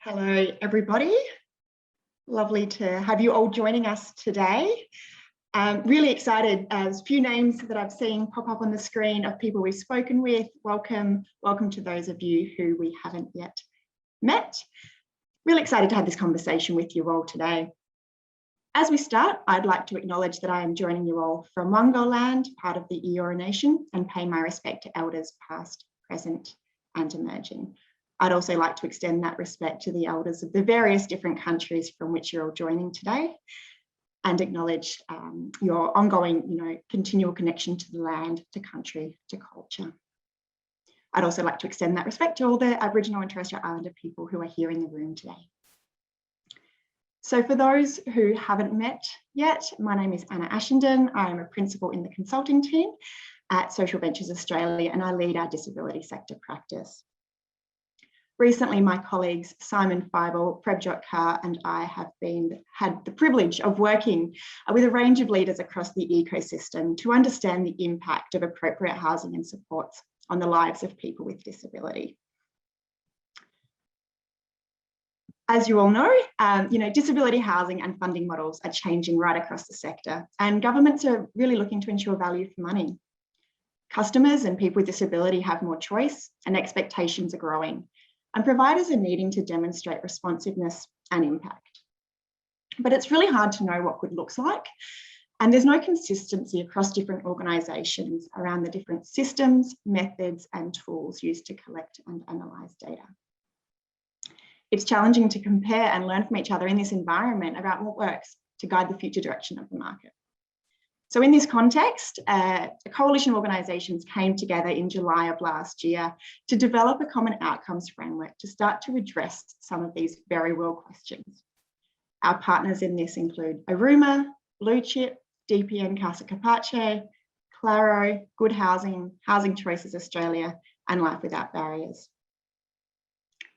Hello, everybody. Lovely to have you all joining us today. Really excited. There's a few names that I've seen pop up on the screen of people we've spoken with. Welcome to those of you who we haven't yet met. Really excited to have this conversation with you all today. As we start, I'd like to acknowledge that I am joining you all from Wangal land, part of the Eora Nation, and pay my respect to elders past, present, and emerging. I'd also like to extend that respect to the elders of the various different countries from which you're all joining today, and acknowledge your ongoing, continual connection to the land, to country, to culture. I'd also like to extend that respect to all the Aboriginal and Torres Strait Islander people who are here in the room today. So for those who haven't met yet, my name is Anna Ashenden. I am a principal in the consulting team at Social Ventures Australia, and I lead our disability sector practice. Recently, my colleagues Simon Feibel, Prabjot Kaur, and I have had the privilege of working with a range of leaders across the ecosystem to understand the impact of appropriate housing and supports on the lives of people with disability. As you all know, disability housing and funding models are changing right across the sector, and governments are really looking to ensure value for money. Customers and people with disability have more choice, and expectations are growing. And providers are needing to demonstrate responsiveness and impact. But it's really hard to know what good looks like. And there's no consistency across different organisations around the different systems, methods, and tools used to collect and analyse data. It's challenging to compare and learn from each other in this environment about what works to guide the future direction of the market. So in this context, a coalition of organisations came together in July of last year to develop a common outcomes framework to start to address some of these very real questions. Our partners in this include Aruma, Blue Chip, DPN Casa Capace, Claro, Good Housing, Housing Choices Australia, and Life Without Barriers.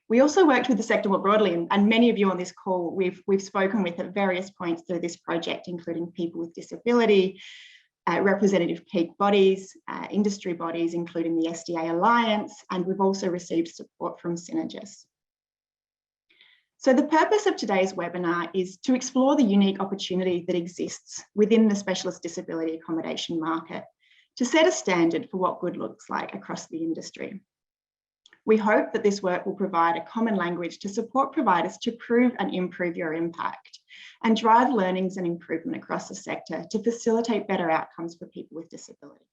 We also worked with the sector more broadly, and many of you on this call we've spoken with at various points through this project, including people with disability, representative peak bodies, industry bodies, including the SDA Alliance, and we've also received support from Synergis. So the purpose of today's webinar is to explore the unique opportunity that exists within the specialist disability accommodation market to set a standard for what good looks like across the industry. We hope that this work will provide a common language to support providers to prove and improve your impact and drive learnings and improvement across the sector to facilitate better outcomes for people with disability.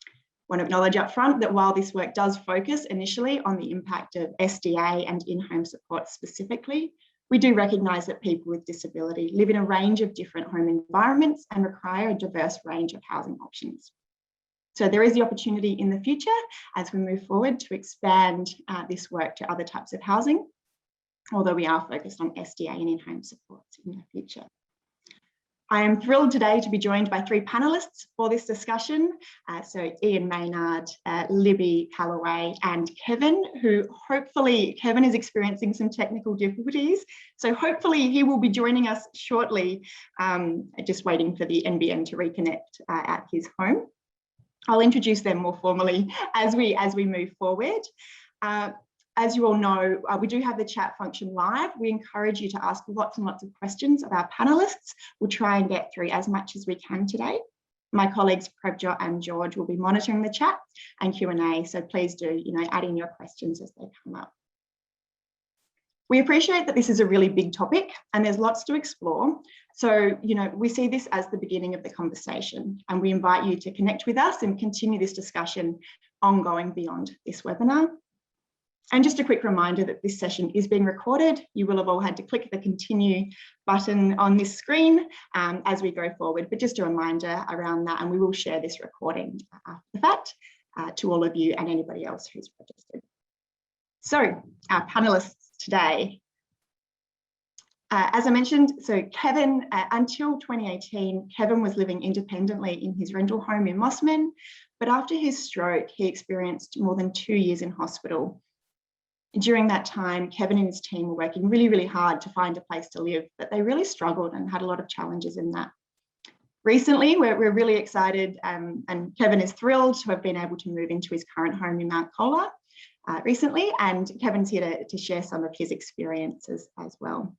I want to acknowledge up front that while this work does focus initially on the impact of SDA and in-home support specifically, we do recognise that people with disability live in a range of different home environments and require a diverse range of housing options. So there is the opportunity in the future as we move forward to expand this work to other types of housing, although we are focused on SDA and in-home supports in the future. I am thrilled today to be joined by three panellists for this discussion. So Ian Maynard, Libby, Callaway, and Kevin, Kevin is experiencing some technical difficulties. So hopefully he will be joining us shortly, just waiting for the NBN to reconnect at his home. I'll introduce them more formally as we move forward. As you all know, we do have the chat function live. We encourage you to ask lots and lots of questions of our panellists. We'll try and get through as much as we can today. My colleagues Prabjot and George will be monitoring the chat and Q&A, so please do add in your questions as they come up. We appreciate that this is a really big topic and there's lots to explore. So, we see this as the beginning of the conversation, and we invite you to connect with us and continue this discussion ongoing beyond this webinar. And just a quick reminder that this session is being recorded. You will have all had to click the continue button on this screen as we go forward, but just a reminder around that, and we will share this recording after the fact to all of you and anybody else who's registered. So our panellists today. As I mentioned, so Kevin, until 2018, Kevin was living independently in his rental home in Mossman, but after his stroke, he experienced more than 2 years in hospital. During that time, Kevin and his team were working really, really hard to find a place to live, but they really struggled and had a lot of challenges in that. Recently, we're really excited and Kevin is thrilled to have been able to move into his current home in Mount Colah. recently, and Kevin's here to share some of his experiences as well.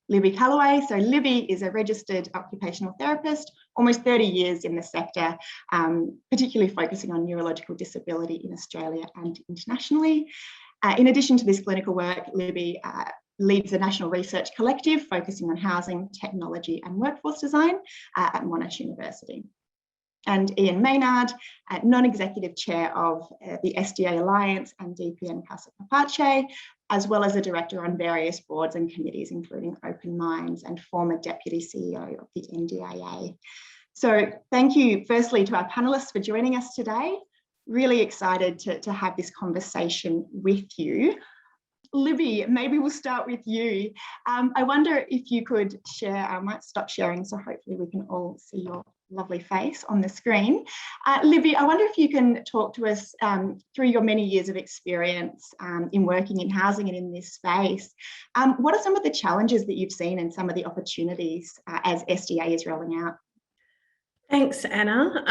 Libby Callaway. So Libby is a registered occupational therapist, almost 30 years in the sector, particularly focusing on neurological disability in Australia and internationally. In addition to this clinical work, Libby leads a national research collective focusing on housing, technology and workforce design at Monash University. And Ian Maynard, non-executive chair of the SDA Alliance and DPN Casa Capace, as well as a director on various boards and committees, including Open Minds, and former deputy CEO of the NDIA. So thank you firstly to our panelists for joining us today. Really excited to have this conversation with you. Libby, maybe we'll start with you. I wonder if you could share, I might stop sharing so hopefully we can all see your lovely face on the screen. Libby, I wonder if you can talk to us through your many years of experience in working in housing and in this space. What are some of the challenges that you've seen and some of the opportunities as SDA is rolling out? Thanks, Anna.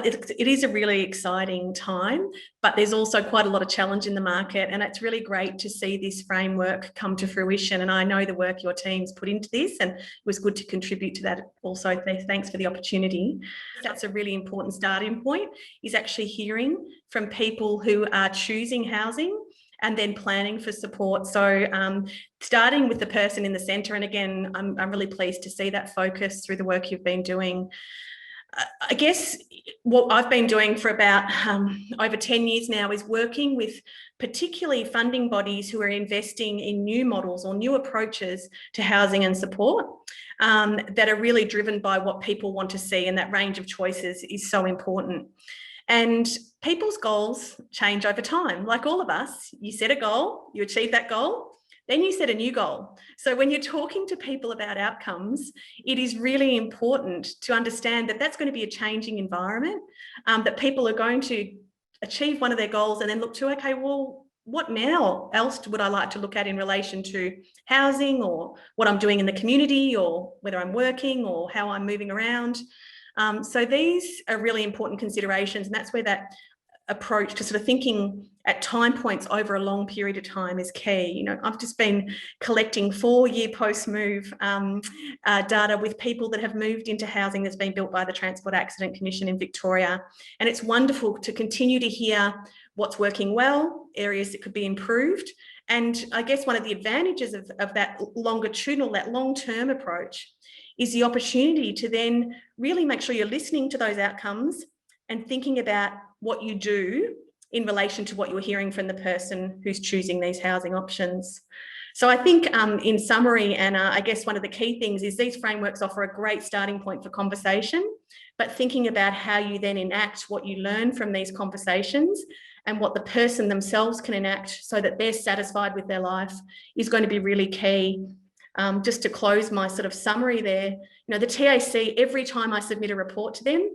It is a really exciting time, but there's also quite a lot of challenge in the market, and it's really great to see this framework come to fruition. And I know the work your team's put into this, and it was good to contribute to that also. Thanks for the opportunity. That's a really important starting point, is actually hearing from people who are choosing housing and then planning for support. So starting with the person in the centre, and again, I'm really pleased to see that focus through the work you've been doing. I guess what I've been doing for about over 10 years now is working with particularly funding bodies who are investing in new models or new approaches to housing and support that are really driven by what people want to see, and that range of choices is so important. And people's goals change over time. Like all of us, you set a goal, you achieve that goal, then you set a new goal. So when you're talking to people about outcomes, it is really important to understand that that's going to be a changing environment, that people are going to achieve one of their goals and then look to, okay, well, what now else would I like to look at in relation to housing, or what I'm doing in the community, or whether I'm working, or how I'm moving around. So these are really important considerations, and that's where that approach to sort of thinking at time points over a long period of time is key. You know, I've just been collecting 4-year post-move data with people that have moved into housing that's been built by the Transport Accident Commission in Victoria, and it's wonderful to continue to hear what's working well, areas that could be improved. And I guess one of the advantages of that longitudinal, that long-term approach, is the opportunity to then really make sure you're listening to those outcomes and thinking about what you do in relation to what you're hearing from the person who's choosing these housing options. So I think in summary, Anna, I guess one of the key things is these frameworks offer a great starting point for conversation, but thinking about how you then enact what you learn from these conversations and what the person themselves can enact so that they're satisfied with their life is going to be really key. Just to close my sort of summary there, you know, the TAC, every time I submit a report to them,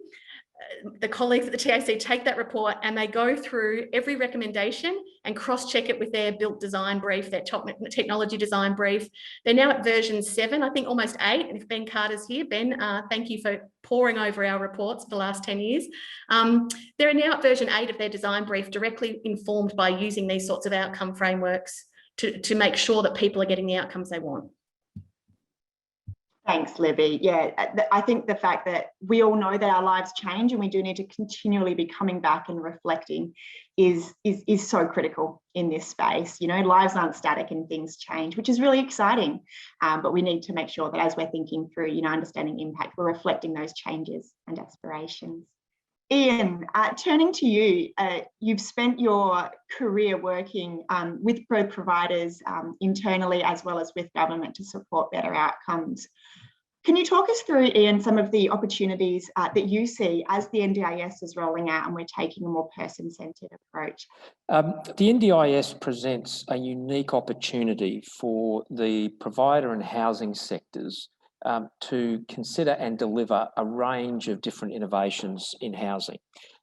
the colleagues at the TAC take that report and they go through every recommendation and cross-check it with their built design brief, their top technology design brief. They're now at version 7, I think almost 8. And if Ben Carter's here, Ben, thank you for poring over our reports for the last 10 years. They're now at version 8 of their design brief, directly informed by using these sorts of outcome frameworks to make sure that people are getting the outcomes they want. Thanks, Libby. Yeah, I think the fact that we all know that our lives change and we do need to continually be coming back and reflecting is so critical in this space. You know, lives aren't static and things change, which is really exciting. But we need to make sure that as we're thinking through, you know, understanding impact, we're reflecting those changes and aspirations. Ian, turning to you, you've spent your career working with both providers internally as well as with government to support better outcomes. Can you talk us through, Ian, some of the opportunities that you see as the NDIS is rolling out and we're taking a more person-centred approach? The NDIS presents a unique opportunity for the provider and housing sectors to consider and deliver a range of different innovations in housing.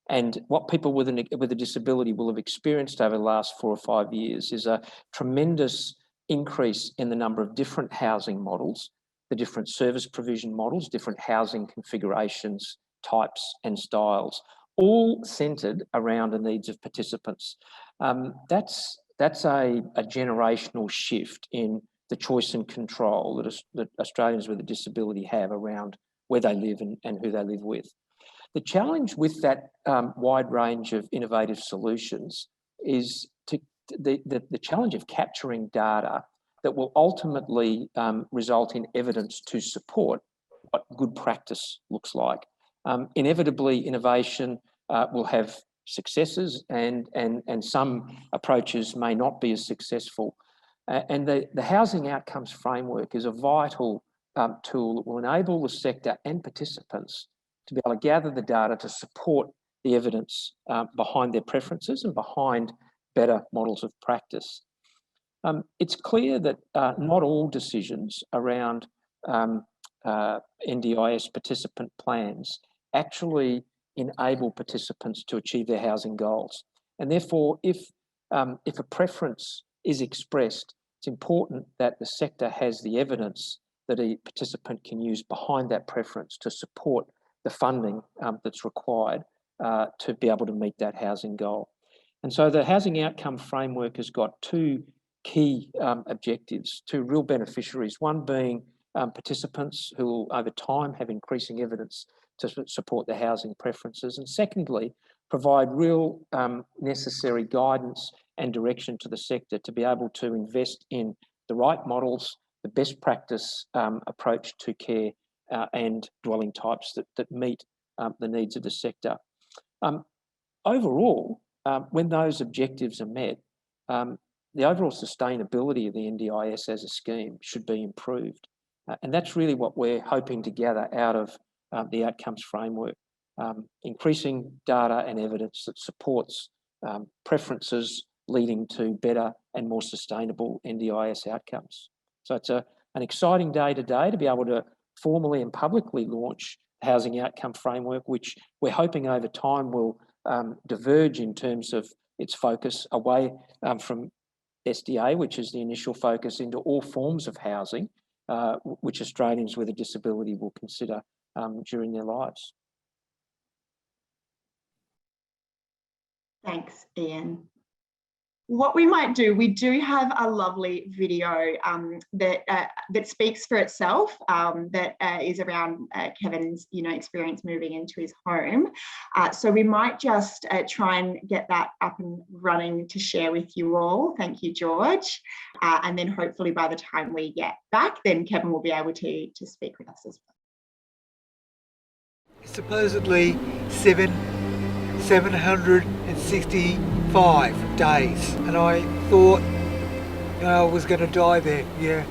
And what people with a disability will have experienced over the last 4 or 5 years is a tremendous increase in the number of different housing models, the different service provision models, different housing configurations, types and styles, all centred around the needs of participants. That's a generational shift in the choice and control that Australians with a disability have around where they live and who they live with. The challenge with that wide range of innovative solutions is the challenge of capturing data that will ultimately result in evidence to support what good practice looks like. Inevitably, innovation will have successes and some approaches may not be as successful. And the Housing Outcomes Framework is a vital tool that will enable the sector and participants to be able to gather the data to support the evidence behind their preferences and behind better models of practice. It's clear that not all decisions around NDIS participant plans actually enable participants to achieve their housing goals. And therefore, if a preference is expressed, it's important that the sector has the evidence that a participant can use behind that preference to support the funding that's required to be able to meet that housing goal. And so the Housing Outcome Framework has got two key objectives, two real beneficiaries, one being participants who will over time have increasing evidence to support their housing preferences, and secondly, provide real necessary guidance and direction to the sector to be able to invest in the right models, the best practice approach to care and dwelling types that meet the needs of the sector. Overall, when those objectives are met, the overall sustainability of the NDIS as a scheme should be improved. And that's really what we're hoping to gather out of the outcomes framework, increasing data and evidence that supports preferences leading to better and more sustainable NDIS outcomes. So it's an exciting day today to be able to formally and publicly launch the Housing Outcome Framework, which we're hoping over time will diverge in terms of its focus away from SDA, which is the initial focus, into all forms of housing, which Australians with a disability will consider during their lives. Thanks, Ian. What we might do, we do have a lovely video that speaks for itself, that is around Kevin's experience moving into his home. So we might just try and get that up and running to share with you all. Thank you, George. And then hopefully by the time we get back, then Kevin will be able to speak with us as well. Supposedly 765 days, and I thought I was going to die there. Yeah.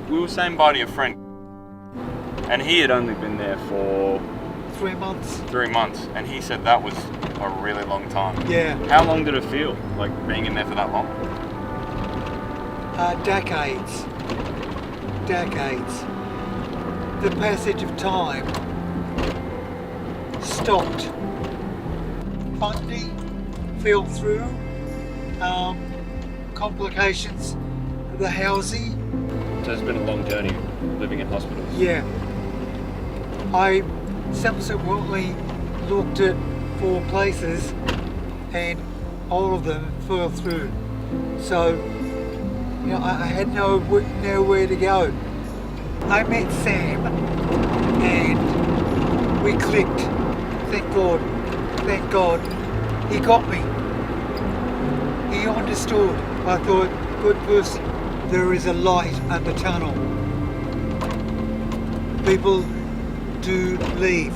We were saying bye to your friend, and he had only been there for 3 months. 3 months, and he said that was a really long time. Yeah. How long did it feel, like being in there for that long? Decades. Decades. The passage of time stopped. Funding fell through. Complications of the housing. So it's been a long journey living in hospitals. Yeah. I subsequently looked at 4 places and all of them fell through. So, I had nowhere to go. I met Sam and we clicked. Thank God. Thank God. He got me. He understood. I thought, good person. There is a light at the tunnel. People do leave.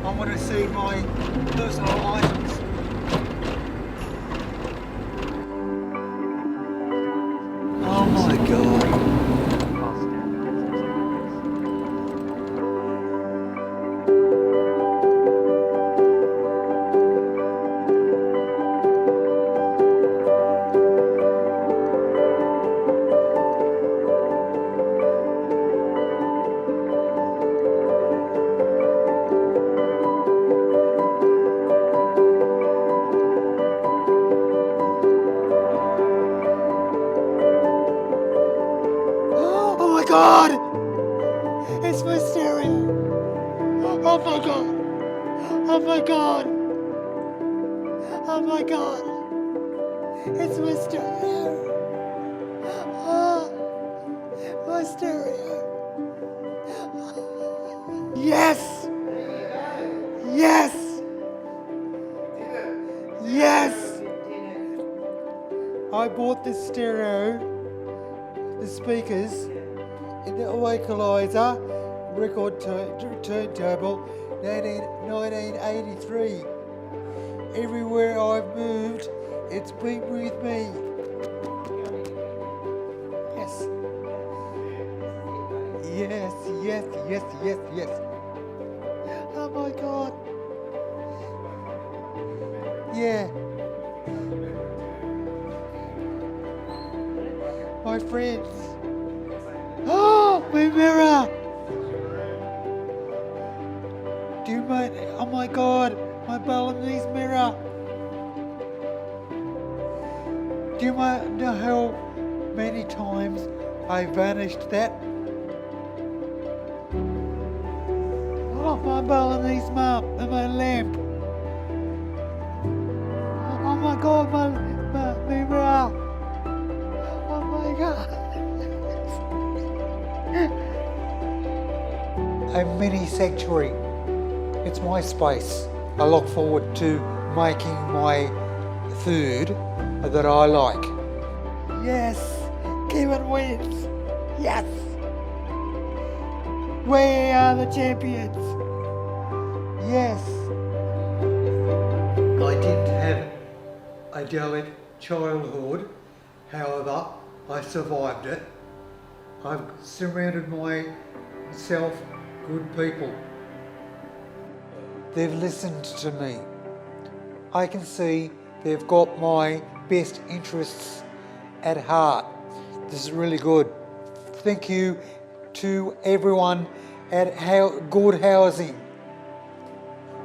I want to see my personal items. Oh my God. God! It's Mysterio! Oh my God! Oh my God! Oh my God! It's Mysterio! Oh, Mysterio! Yes! Yes! Yes! I bought this stereo, the speakers, in the equalizer, record turntable, 1983. Everywhere I've moved, it's been with me. Yes. Yes, yes, yes, yes, yes. Oh my God. Yeah. My friends. Oh, my mirror. Oh my God, my Balinese mirror. Do you know how many times I vanished that? Oh, my Balinese map and my lamp. Oh my God, my mirror. Oh my God. A mini sanctuary. It's my space. I look forward to making my food that I like. Yes, Kevin wins. Yes. We are the champions. Yes. I didn't have a idyllic childhood, however, I survived it. I've surrounded myself good people. They've listened to me. I can see they've got my best interests at heart. This is really good. Thank you to everyone at Good Housing.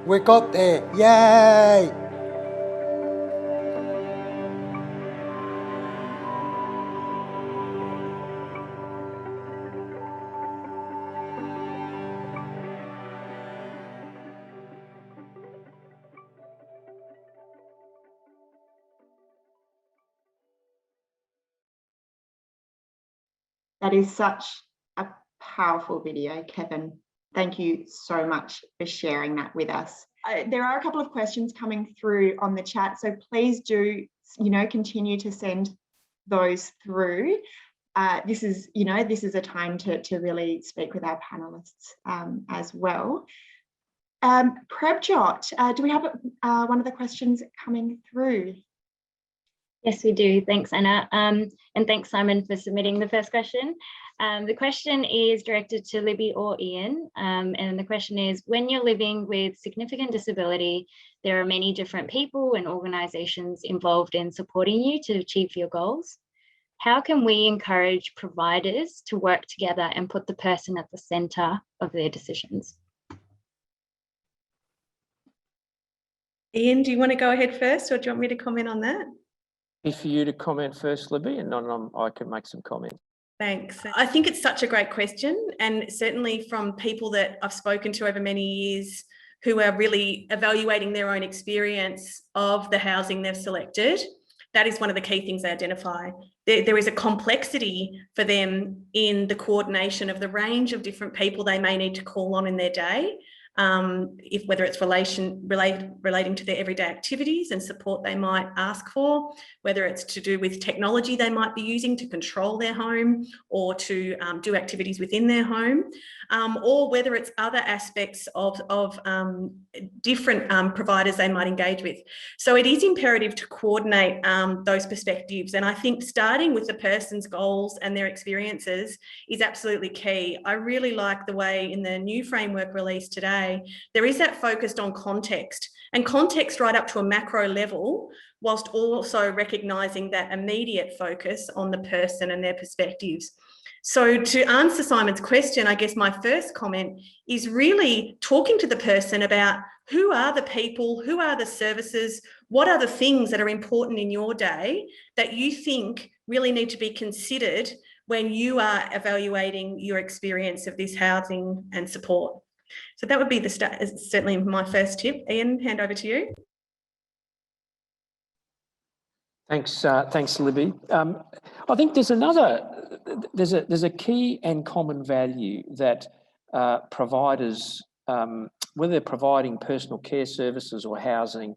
We got there. Yay! That is such a powerful video, Kevin. Thank you so much for sharing that with us. There are a couple of questions coming through on the chat, so please do, continue to send those through. This is a time to really speak with our panelists as well. Prabjot, do we have one of the questions coming through? Yes, we do. Thanks, Anna. And thanks, Simon, for submitting the first question. The question is directed to Libby or Ian. And the question is, when you're living with significant disability, there are many different people and organisations involved in supporting you to achieve your goals. How can we encourage providers to work together and put the person at the centre of their decisions? Ian, do you want to go ahead first, or do you want me to comment on that? For you to comment first, Libby, and then I can make some comments. Thanks. I think it's such a great question, and certainly from people that I've spoken to over many years who are really evaluating their own experience of the housing they've selected, that is one of the key things they identify. There is a complexity for them in the coordination of the range of different people they may need to call on in their day. Whether it's relating to their everyday activities and support they might ask for, whether it's to do with technology they might be using to control their home or to do activities within their home, or whether it's other aspects of different providers they might engage with. So it is imperative to coordinate those perspectives, and I think starting with the person's goals and their experiences is absolutely key. I really like the way in the new framework released today there is that focused on context, and context right up to a macro level, whilst also recognising that immediate focus on the person and their perspectives. So to answer Simon's question, I guess my first comment is really talking to the person about who are the people, who are the services, what are the things that are important in your day that you think really need to be considered when you are evaluating your experience of this housing and support. So that would be certainly my first tip. Ian, hand over to you. Thanks, Libby. I think there's a key and common value that providers, whether they're providing personal care services or housing,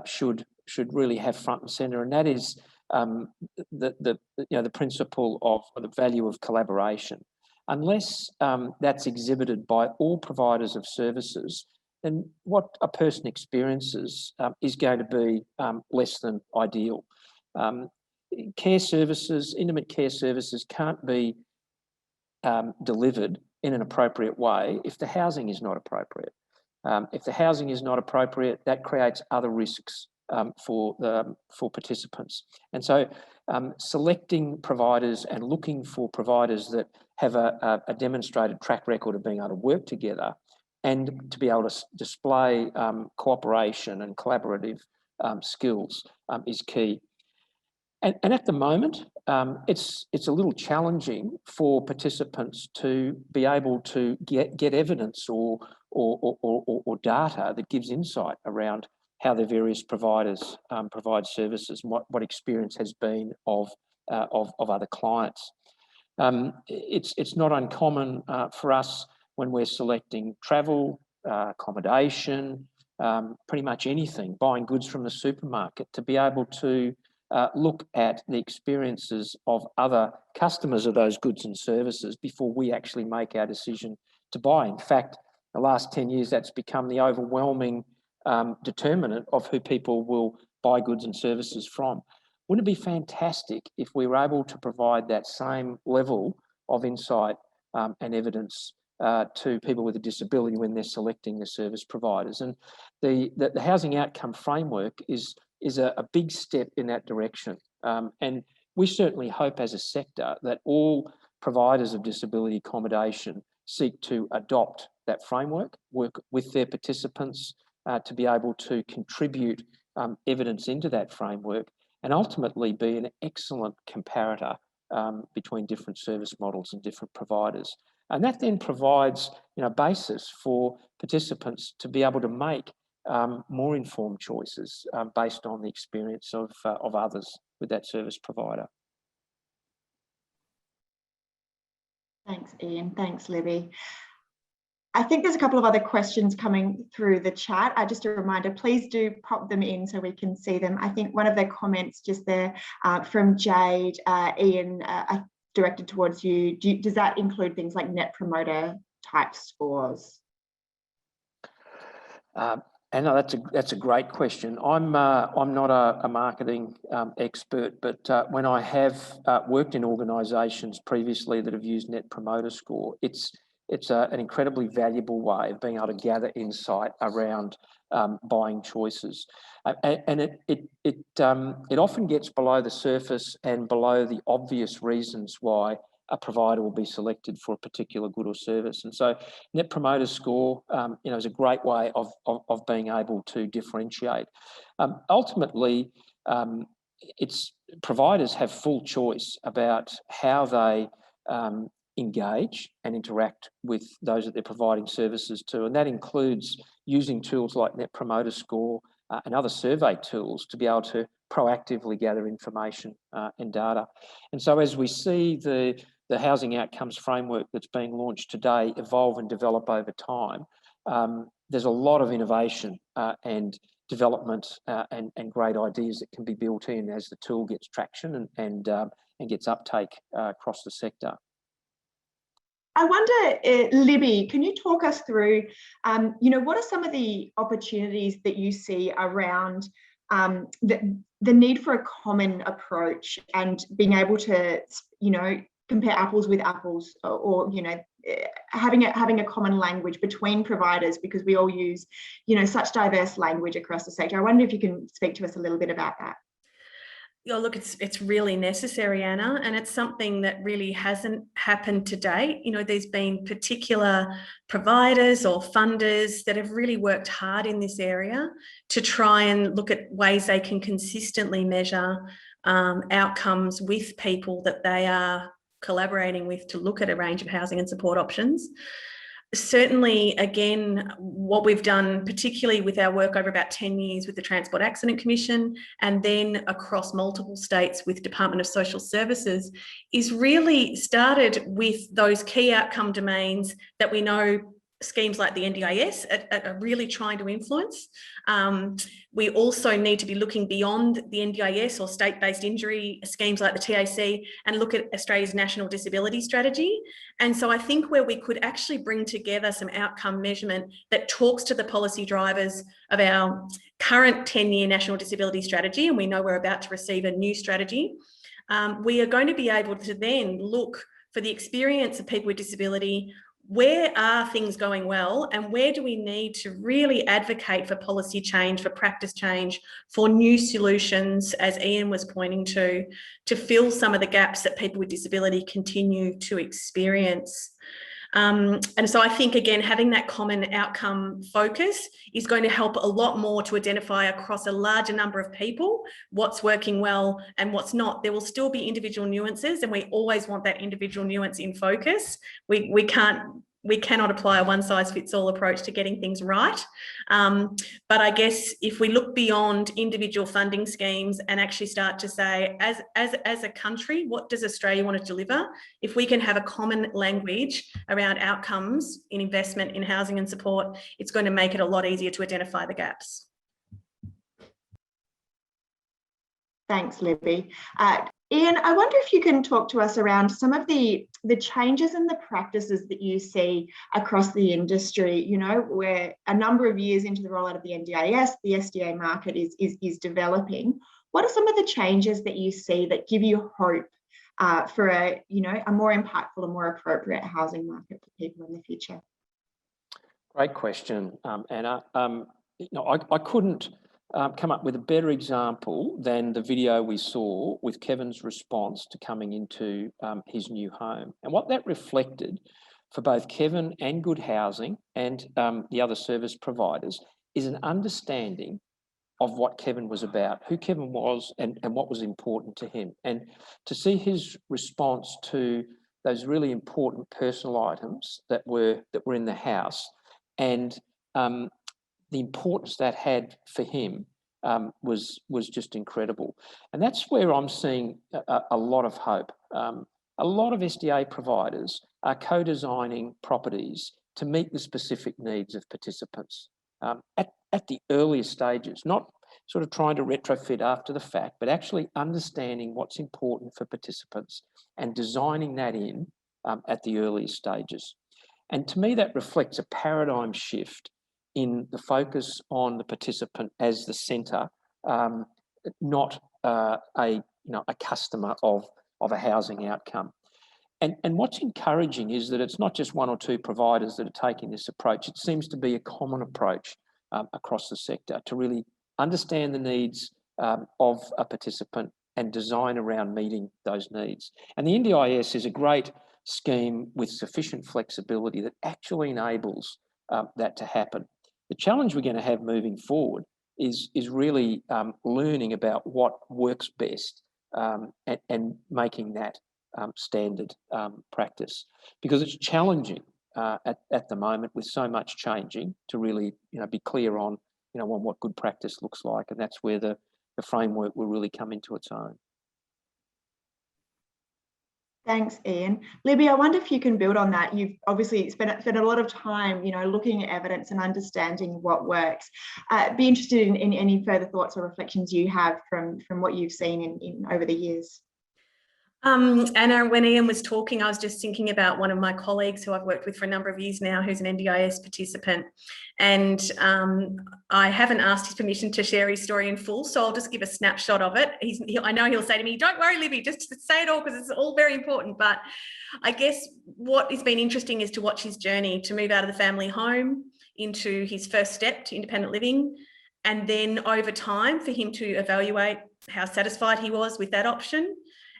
should really have front and centre, and that is the principle of the value of collaboration. Unless that's exhibited by all providers of services, then what a person experiences is going to be less than ideal. Care services, intimate care services, can't be delivered in an appropriate way if the housing is not appropriate. If the housing is not appropriate, that creates other risks for participants. And so selecting providers and looking for providers that have a demonstrated track record of being able to work together and to be able to display cooperation and collaborative skills is key. And at the moment, it's a little challenging for participants to be able to get evidence or data that gives insight around how the various providers provide services and what experience has been of other clients. It's not uncommon for us when we're selecting travel, accommodation, pretty much anything, buying goods from the supermarket, to be able to look at the experiences of other customers of those goods and services before we actually make our decision to buy. In fact, the last 10 years, that's become the overwhelming determinant of who people will buy goods and services from. Wouldn't it be fantastic if we were able to provide that same level of insight and evidence to people with a disability when they're selecting the service providers? And the Housing Outcome Framework is a big step in that direction. And we certainly hope as a sector that all providers of disability accommodation seek to adopt that framework, work with their participants to be able to contribute evidence into that framework, and ultimately be an excellent comparator between different service models and different providers. And that then provides a basis for participants to be able to make more informed choices based on the experience of others with that service provider. Thanks, Ian. Thanks, Libby. I think there's a couple of other questions coming through the chat. Just a reminder, please do pop them in so we can see them. I think one of the comments just there from Jade, Ian, directed towards you. Does that include things like Net Promoter type scores? Anna, that's a great question. I'm not a marketing expert, but when I have worked in organisations previously that have used Net Promoter Score, it's an incredibly valuable way of being able to gather insight around buying choices, and it often gets below the surface and below the obvious reasons why a provider will be selected for a particular good or service. And so Net Promoter Score is a great way of being able to differentiate. Ultimately, providers have full choice about how they engage and interact with those that they're providing services to, and that includes using tools like Net Promoter Score and other survey tools to be able to proactively gather information and data. And so as we see the Housing Outcomes Framework that's being launched today evolve and develop over time, there's a lot of innovation and development and great ideas that can be built in as the tool gets traction and gets uptake across the sector. I wonder, Libby, can you talk us through, what are some of the opportunities that you see around the need for a common approach and being able to, compare apples with apples, or having a common language between providers, because we all use, such diverse language across the sector. I wonder if you can speak to us a little bit about that. Yeah, look, it's really necessary, Anna, and it's something that really hasn't happened to date. There's been particular providers or funders that have really worked hard in this area to try and look at ways they can consistently measure outcomes with people that they are collaborating with to look at a range of housing and support options. Certainly, again, what we've done, particularly with our work over about 10 years with the Transport Accident Commission and then across multiple states with Department of Social Services, is really started with those key outcome domains that we know schemes like the NDIS are really trying to influence. We also need to be looking beyond the NDIS or state-based injury schemes like the TAC and look at Australia's National Disability Strategy. And so I think where we could actually bring together some outcome measurement that talks to the policy drivers of our current 10-year National Disability Strategy, and we know we're about to receive a new strategy, we are going to be able to then look for the experience of people with disability. Where are things going well, and where do we need to really advocate for policy change, for practice change, for new solutions, as Ian was pointing to fill some of the gaps that people with disability continue to experience. And so I think, again, having that common outcome focus is going to help a lot more to identify across a larger number of people what's working well and what's not. There will still be individual nuances, and we always want that individual nuance in focus. We cannot apply a one-size-fits-all approach to getting things right. But I guess if we look beyond individual funding schemes and actually start to say, as a country, what does Australia want to deliver? If we can have a common language around outcomes in investment in housing and support, it's going to make it a lot easier to identify the gaps. Thanks, Libby. Ian, I wonder if you can talk to us around some of the changes in the practices that you see across the industry. You know, we're a number of years into the rollout of the NDIS, the SDA market is developing. What are some of the changes that you see that give you hope for a more impactful and more appropriate housing market for people in the future? Great question, Anna. I couldn't come up with a better example than the video we saw with Kevin's response to coming into his new home. And what that reflected for both Kevin and Good Housing and the other service providers is an understanding of what Kevin was about, who Kevin was and what was important to him. And to see his response to those really important personal items that were in the house and the importance that had for him was just incredible. And that's where I'm seeing a lot of hope. A lot of SDA providers are co-designing properties to meet the specific needs of participants at the earliest stages, not sort of trying to retrofit after the fact, but actually understanding what's important for participants and designing that in at the earliest stages. And to me, that reflects a paradigm shift in the focus on the participant as the centre, not a customer of a housing outcome. And what's encouraging is that it's not just one or two providers that are taking this approach. It seems to be a common approach across the sector to really understand the needs of a participant and design around meeting those needs. And the NDIS is a great scheme with sufficient flexibility that actually enables that to happen. The challenge we're going to have moving forward is really learning about what works best and making that standard practice, because it's challenging at the moment with so much changing to really be clear on on what good practice looks like, and that's where the framework will really come into its own. Thanks, Ian. Libby, I wonder if you can build on that. You've obviously spent a lot of time, looking at evidence and understanding what works. Be interested in any further thoughts or reflections you have from what you've seen in over the years. Anna, when Ian was talking, I was just thinking about one of my colleagues who I've worked with for a number of years now, who's an NDIS participant. And I haven't asked his permission to share his story in full, so I'll just give a snapshot of it. I know he'll say to me, "Don't worry, Libby, just say it all because it's all very important." But I guess what has been interesting is to watch his journey to move out of the family home into his first step to independent living. And then over time for him to evaluate how satisfied he was with that option,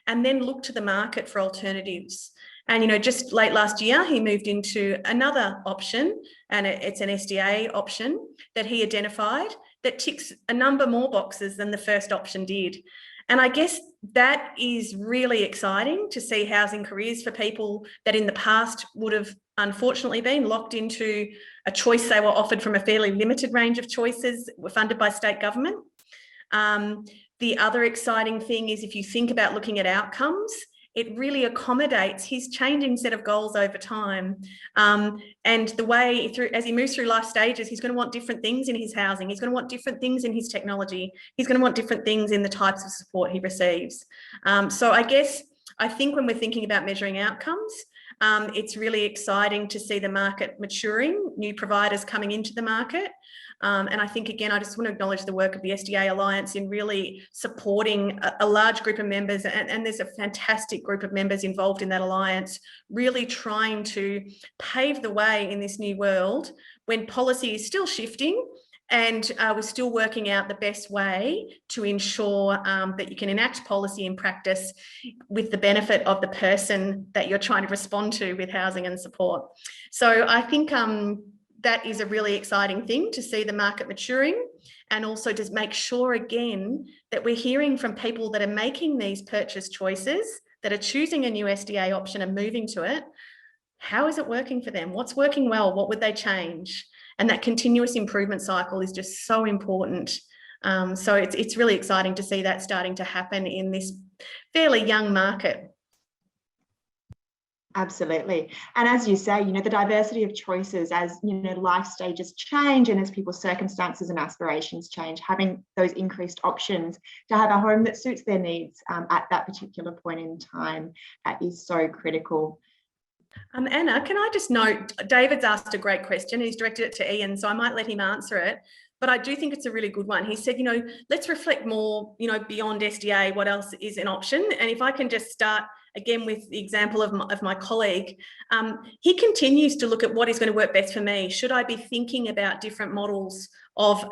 and then look to the market for alternatives. And, just late last year, he moved into another option, and it's an SDA option that he identified that ticks a number more boxes than the first option did. And I guess that is really exciting to see housing careers for people that in the past would have unfortunately been locked into a choice they were offered from a fairly limited range of choices were funded by state government. The other exciting thing is if you think about looking at outcomes, it really accommodates his changing set of goals over time. And the way through, as he moves through life stages, he's going to want different things in his housing. He's going to want different things in his technology. He's going to want different things in the types of support he receives. So I think when we're thinking about measuring outcomes, it's really exciting to see the market maturing, new providers coming into the market. And I think, again, I just want to acknowledge the work of the SDA Alliance in really supporting a large group of members, and there's a fantastic group of members involved in that alliance, really trying to pave the way in this new world when policy is still shifting and we're still working out the best way to ensure that you can enact policy in practice with the benefit of the person that you're trying to respond to with housing and support. So I think that is a really exciting thing to see the market maturing, and also to make sure again that we're hearing from people that are making these purchase choices, that are choosing a new SDA option and moving to it. How is it working for them? What's working well? What would they change? And that continuous improvement cycle is just so important. So it's really exciting to see that starting to happen in this fairly young market. Absolutely. And as you say, the diversity of choices as, life stages change and as people's circumstances and aspirations change, having those increased options to have a home that suits their needs at that particular point in time is so critical. Anna, can I just note, David's asked a great question. He's directed it to Ian, so I might let him answer it. But I do think it's a really good one. He said, let's reflect more, beyond SDA, what else is an option? And if I can just start again with the example of my colleague, he continues to look at what is going to work best for me. Should I be thinking about different models of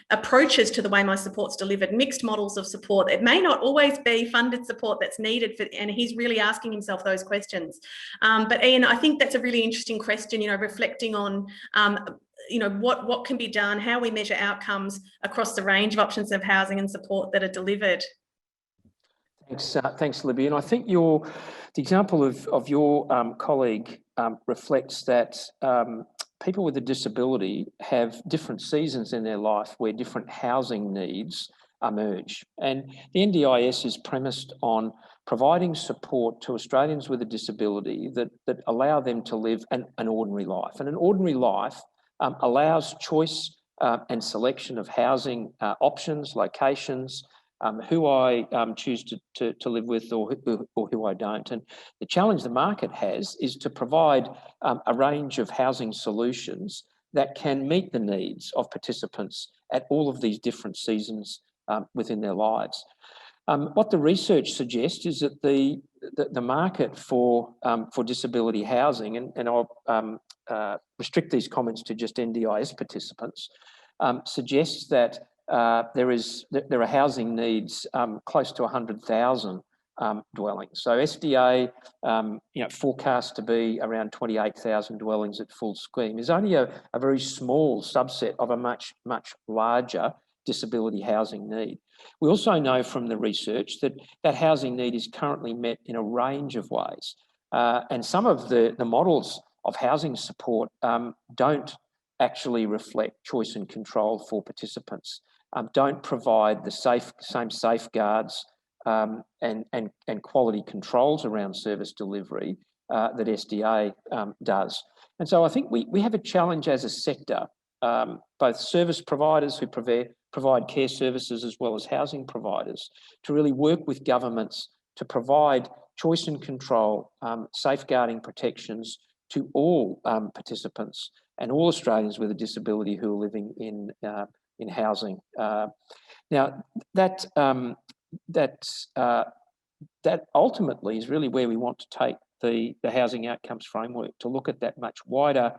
approaches to the way my support's delivered, mixed models of support? It may not always be funded support that's needed and he's really asking himself those questions. But Ian, I think that's a really interesting question, reflecting on what can be done, how we measure outcomes across the range of options of housing and support that are delivered. Thanks, Libby. And I think the example of your colleague reflects that people with a disability have different seasons in their life where different housing needs emerge. And the NDIS is premised on providing support to Australians with a disability that allow them to live an ordinary life. And an ordinary life allows choice and selection of housing options, locations, who I choose to live with or who I don't. And the challenge the market has is to provide a range of housing solutions that can meet the needs of participants at all of these different seasons within their lives. What the research suggests is that the market for disability housing, and I'll restrict these comments to just NDIS participants, suggests that there are housing needs close to 100,000 dwellings. So SDA, forecast to be around 28,000 dwellings at full scheme is only a very small subset of a much larger disability housing need. We also know from the research that housing need is currently met in a range of ways, and some of the models of housing support don't actually reflect choice and control for participants, don't provide the same safeguards and quality controls around service delivery that SDA does. And so I think we have a challenge as a sector, both service providers who provide care services as well as housing providers, to really work with governments to provide choice and control, safeguarding protections to all participants and all Australians with a disability who are living in housing. Now, that ultimately is really where we want to take the housing outcomes framework, to look at that much wider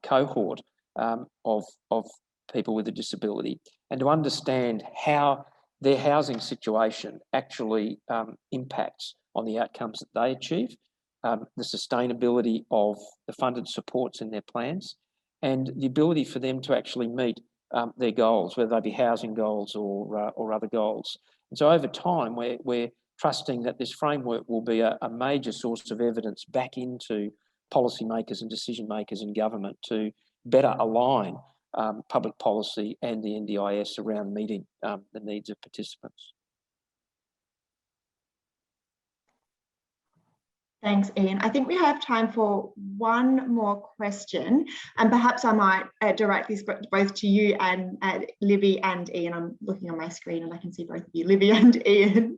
cohort of people with a disability, and to understand how their housing situation actually impacts on the outcomes that they achieve, the sustainability of the funded supports in their plans, and the ability for them to actually meet their goals, whether they be housing goals or other goals. And so over time, we're trusting that this framework will be a major source of evidence back into policymakers and decision makers in government to better align public policy and the NDIS around meeting the needs of participants. Thanks, Ian. I think we have time for one more question, and perhaps I might direct this both to you and Libby and Ian. I'm looking on my screen and I can see both of you, Libby and Ian.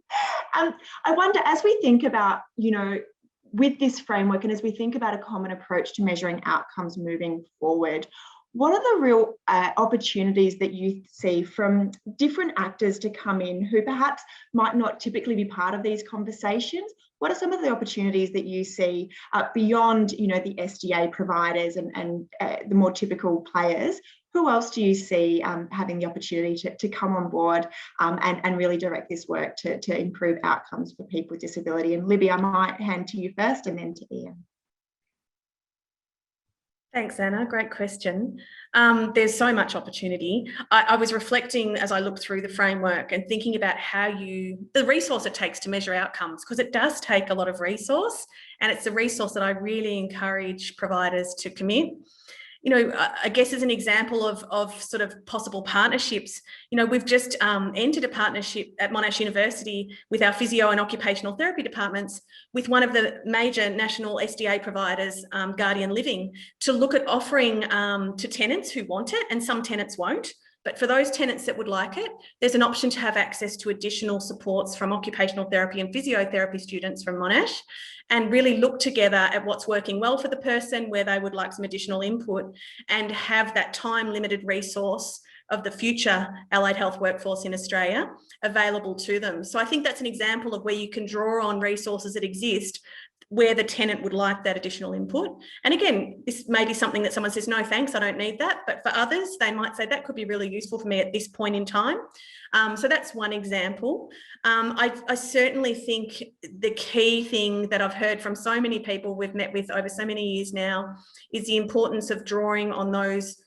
I wonder, as we think about, with this framework and as we think about a common approach to measuring outcomes moving forward, what are the real opportunities that you see from different actors to come in who perhaps might not typically be part of these conversations? What are some of the opportunities that you see beyond, the SDA providers and the more typical players? Who else do you see having the opportunity to come on board and really direct this work to improve outcomes for people with disability? And Libby, I might hand to you first and then to Ian. Thanks, Anna. Great question. There's so much opportunity. I was reflecting as I looked through the framework and thinking about the resource it takes to measure outcomes, because it does take a lot of resource, and it's a resource that I really encourage providers to commit. I guess as an example of sort of possible partnerships, we've just entered a partnership at Monash University with our physio and occupational therapy departments with one of the major national SDA providers, Guardian Living, to look at offering to tenants who want it, and some tenants won't. But for those tenants that would like it, there's an option to have access to additional supports from occupational therapy and physiotherapy students from Monash, and really look together at what's working well for the person, where they would like some additional input, and have that time-limited resource of the future allied health workforce in Australia available to them. So I think that's an example of where you can draw on resources that exist where the tenant would like that additional input. And again, this may be something that someone says, no, thanks, I don't need that. But for others, they might say that could be really useful for me at this point in time. So that's one example. I certainly think the key thing that I've heard from so many people we've met with over so many years now is the importance of drawing on those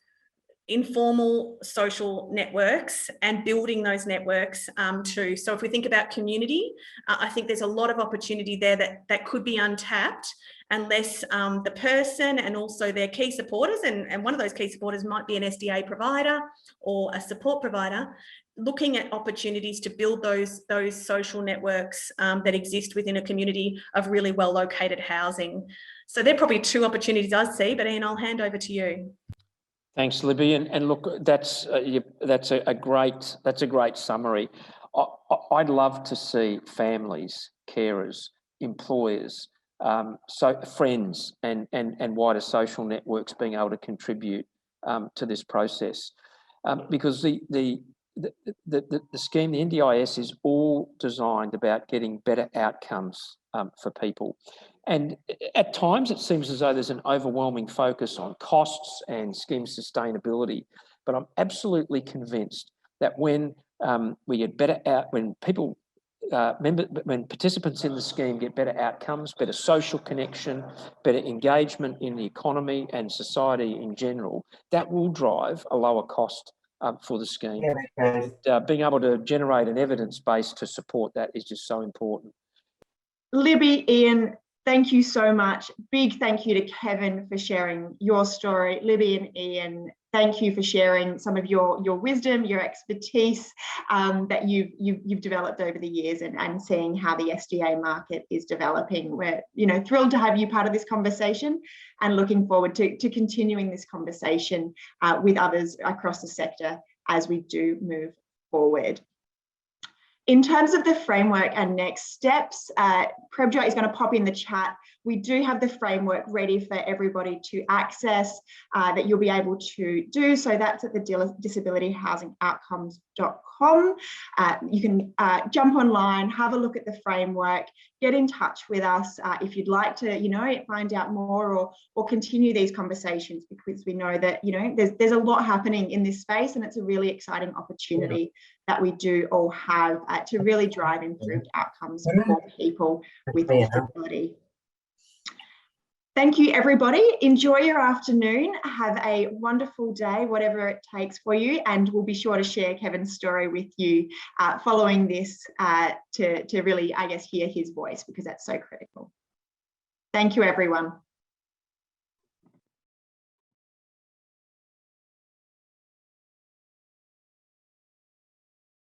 informal social networks and building those networks too. So if we think about community, I think there's a lot of opportunity there that could be untapped unless the person and also their key supporters, and one of those key supporters might be an SDA provider or a support provider, looking at opportunities to build those social networks that exist within a community of really well located housing. So they're probably two opportunities I see, but Ian, I'll hand over to you. Thanks, Libby. And look, that's a great summary. I'd love to see families, carers, employers, so friends, and wider social networks being able to contribute to this process, because the scheme, the NDIS, is all designed about getting better outcomes for people. And at times it seems as though there's an overwhelming focus on costs and scheme sustainability. But I'm absolutely convinced that when we get better out, when participants in the scheme get better outcomes, better social connection, better engagement in the economy and society in general, that will drive a lower cost for the scheme. And, being able to generate an evidence base to support that is just so important. Libby, Ian, thank you so much. Big thank you to Kevin for sharing your story. Libby and Ian, thank you for sharing some of your wisdom, your expertise that you've developed over the years, and seeing how the SDA market is developing. We're thrilled to have you part of this conversation, and looking forward to continuing this conversation with others across the sector as we do move forward. In terms of the framework and next steps, Prebjot is going to pop in the chat. We do have the framework ready for everybody to access that you'll be able to do. So that's at the disabilityhousingoutcomes.com. You can jump online, have a look at the framework, get in touch with us if you'd like to, find out more or continue these conversations, because we know that, there's a lot happening in this space, and it's a really exciting opportunity that we do all have to really drive improved outcomes for people with disability. Thank you, everybody. Enjoy your afternoon. Have a wonderful day, whatever it takes for you. And we'll be sure to share Kevin's story with you following this to really, I guess, hear his voice, because that's so critical. Thank you, everyone.